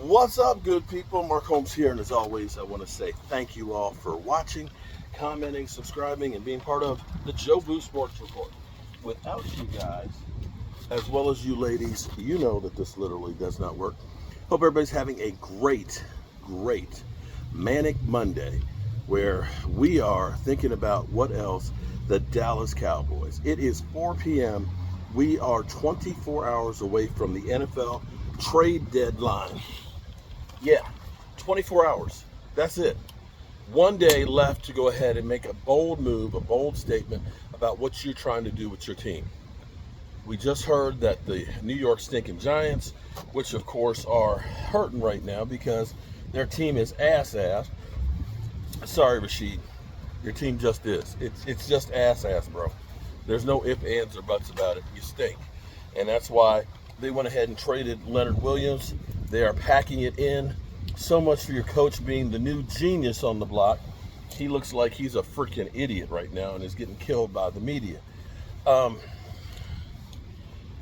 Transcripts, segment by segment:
What's up, good people? Mark Holmes here, and as always, I want to say thank you all for watching, commenting, subscribing, and being part of the Joe Boo Sports Report. Without you guys, as well as you ladies, you know that this literally does not work. Hope everybody's having a great manic Monday, where we are thinking about what else. The Dallas Cowboys. It is 4 p.m. We are 24 hours away from the NFL trade deadline. Yeah, 24 hours. That's it. One day left to go ahead and make a bold move, a bold statement about what you're trying to do with your team. We just heard that the New York Stinking Giants, which of course are hurting right now because their team is ass. Sorry, Rashid. Your team just is. It's just ass, bro. There's no ifs, ands, or buts about it. You stink. And that's why they went ahead and traded Leonard Williams. They are packing it in. So much for your coach being the new genius on the block. He looks like he's a freaking idiot right now and is getting killed by the media.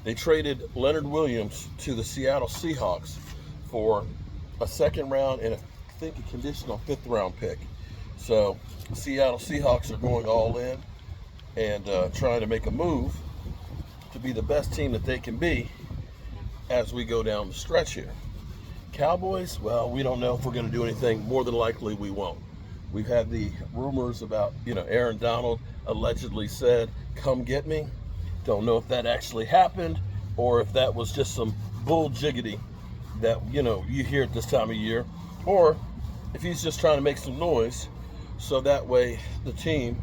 They traded Leonard Williams to the Seattle Seahawks for a second round and I think a conditional fifth round pick. So Seattle Seahawks are going all in and trying to make a move to be the best team that they can be as we go down the stretch here. Cowboys, well, we don't know if we're going to do anything. More than likely, we won't. We've had the rumors about, Aaron Donald allegedly said, "Come get me." Don't know if that actually happened or if that was just some bull jiggity that, you hear at this time of year, or if he's just trying to make some noise so that way the team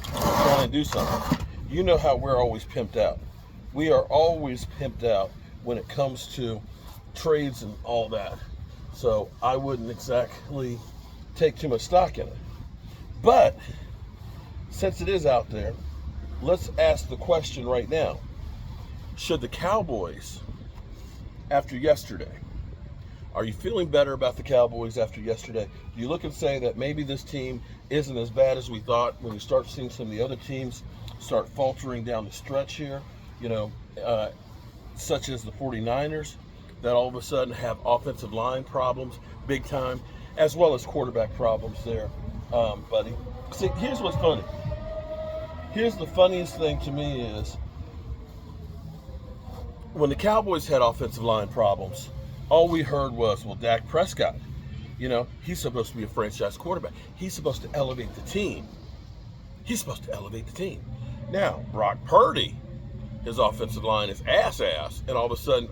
is trying to do something. You know how we're always pimped out. We are always pimped out when it comes to trades and all that. So I wouldn't exactly take too much stock in it. But since it is out there, let's ask the question right now. Should the Cowboys, after yesterday, are you feeling better about the Cowboys after yesterday? Do you look and say that maybe this team isn't as bad as we thought when you start seeing some of the other teams start faltering down the stretch here, such as the 49ers, that all of a sudden have offensive line problems big time, as well as quarterback problems there, buddy. See, here's what's funny. Here's the funniest thing to me is when the Cowboys had offensive line problems, all we heard was, well, Dak Prescott, he's supposed to be a franchise quarterback. He's supposed to elevate the team. Now, Brock Purdy, his offensive line is ass, and all of a sudden,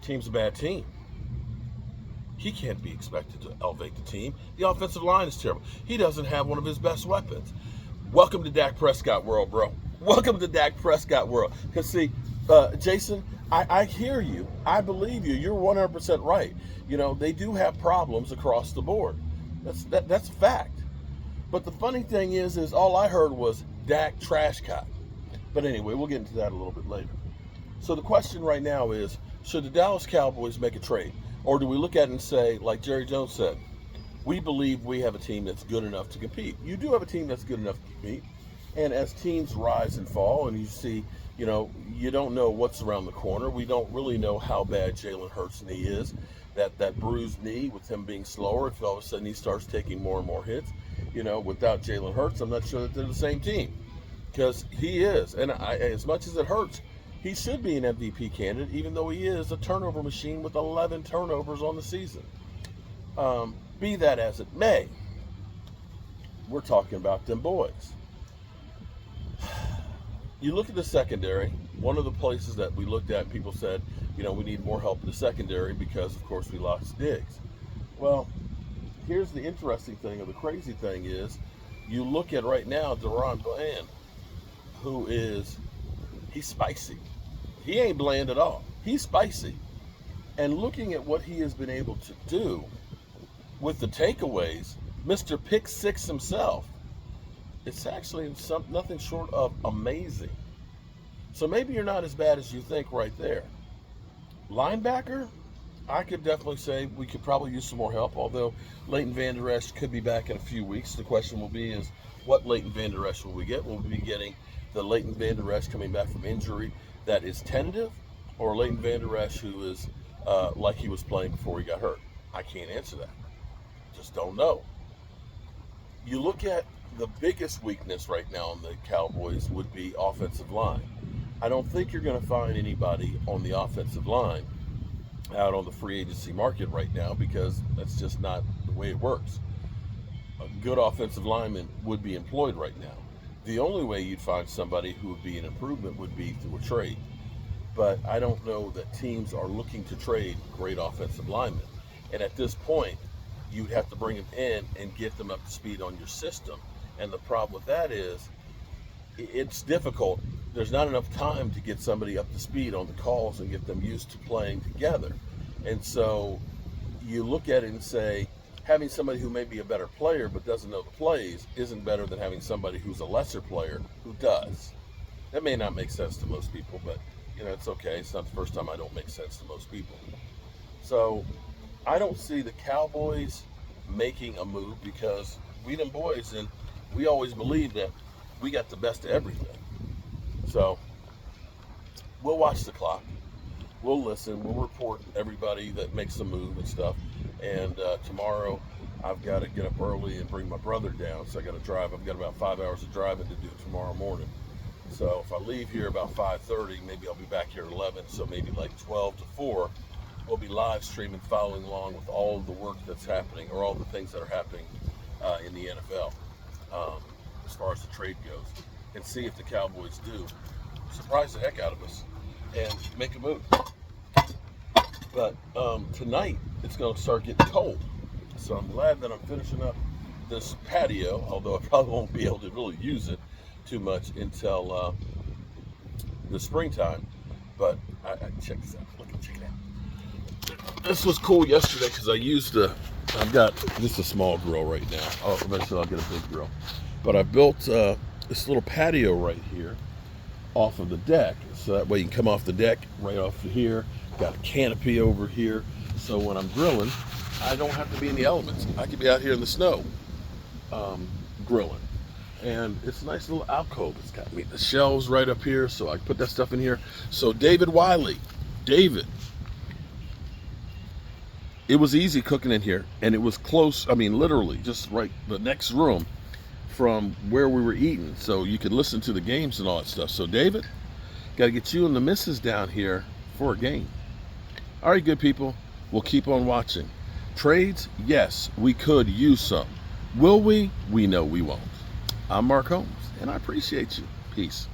team's a bad team. He can't be expected to elevate the team. The offensive line is terrible. He doesn't have one of his best weapons. Welcome to Dak Prescott world, bro. Welcome to Dak Prescott world. Because see, Jason, I hear you. I believe you. You're 100% right. They do have problems across the board. That's a fact. But the funny thing is all I heard was Dak trash cut. But anyway, we'll get into that a little bit later. So the question right now is, should the Dallas Cowboys make a trade? Or do we look at it and say, like Jerry Jones said, we believe we have a team that's good enough to compete. You do have a team that's good enough to compete. And as teams rise and fall and you see, you don't know what's around the corner. We don't really know how bad Jalen Hurts' knee is. That bruised knee with him being slower, if all of a sudden he starts taking more and more hits, without Jalen Hurts, I'm not sure that they're the same team. Because he is. And as much as it hurts, he should be an MVP candidate, even though he is a turnover machine with 11 turnovers on the season. Be that as it may, we're talking about them boys. You look at the secondary, one of the places that we looked at, people said, we need more help in the secondary because, of course, we lost Diggs. Well, here's the interesting thing, or the crazy thing is, you look at right now, Deron Bland, he's spicy. He ain't bland at all. He's spicy. And looking at what he has been able to do with the takeaways, Mr. Pick Six himself, it's actually nothing short of amazing. So maybe you're not as bad as you think right there. Linebacker, I could definitely say we could probably use some more help, although Leighton Vander Esch could be back in a few weeks. The question will be is, what Leighton Vander Esch will we get? Will we be getting the Leighton Vander Esch coming back from injury that is tentative, or Leighton Vander Esch who is like he was playing before he got hurt? I can't answer that. Just don't know. You look at the biggest weakness right now in the Cowboys would be offensive line. I don't think you're going to find anybody on the offensive line out on the free agency market right now, because that's just not the way it works. A good offensive lineman would be employed right now. The only way you'd find somebody who would be an improvement would be through a trade. But I don't know that teams are looking to trade great offensive linemen. And at this point, you'd have to bring them in and get them up to speed on your system. And the problem with that is it's difficult. There's not enough time to get somebody up to speed on the calls and get them used to playing together. And so you look at it and say, having somebody who may be a better player but doesn't know the plays isn't better than having somebody who's a lesser player who does. That may not make sense to most people, but it's okay. It's not the first time I don't make sense to most people. So I don't see the Cowboys making a move, because we them boys, and we always believe that we got the best of everything. So we'll watch the clock. We'll listen. We'll report everybody that makes a move and stuff. And tomorrow I've got to get up early and bring my brother down. So I got to drive. I've got about 5 hours of driving to do tomorrow morning. So if I leave here about 5:30, maybe I'll be back here at 11. So maybe like 12 to 4, we'll be live streaming, following along with all of the work that's happening, or all the things that are happening in the NFL as far as the trade goes, and see if the Cowboys do surprise the heck out of us and make a move. But tonight it's going to start getting cold, so I'm glad that I'm finishing up this patio, although I probably won't be able to really use it too much until the springtime. But I check this out. Check it out. This was cool yesterday because I've got just a small grill right now. Eventually I'll get a big grill. But I built this little patio right here off of the deck, so that way you can come off the deck right off of here. Got a canopy over here, so when I'm grilling, I don't have to be in the elements. I can be out here in the snow grilling. And it's a nice little alcove. It's got the shelves right up here, so I can put that stuff in here. So David Wiley, it was easy cooking in here, and it was close. I mean, literally just right the next room from where we were eating, so you could listen to the games and all that stuff. So David, got to get you and the missus down here for a game. All right, good people, we'll keep on watching. Trades, yes, we could use some. Will we? We know we won't. I'm Mark Holmes, and I appreciate you. Peace.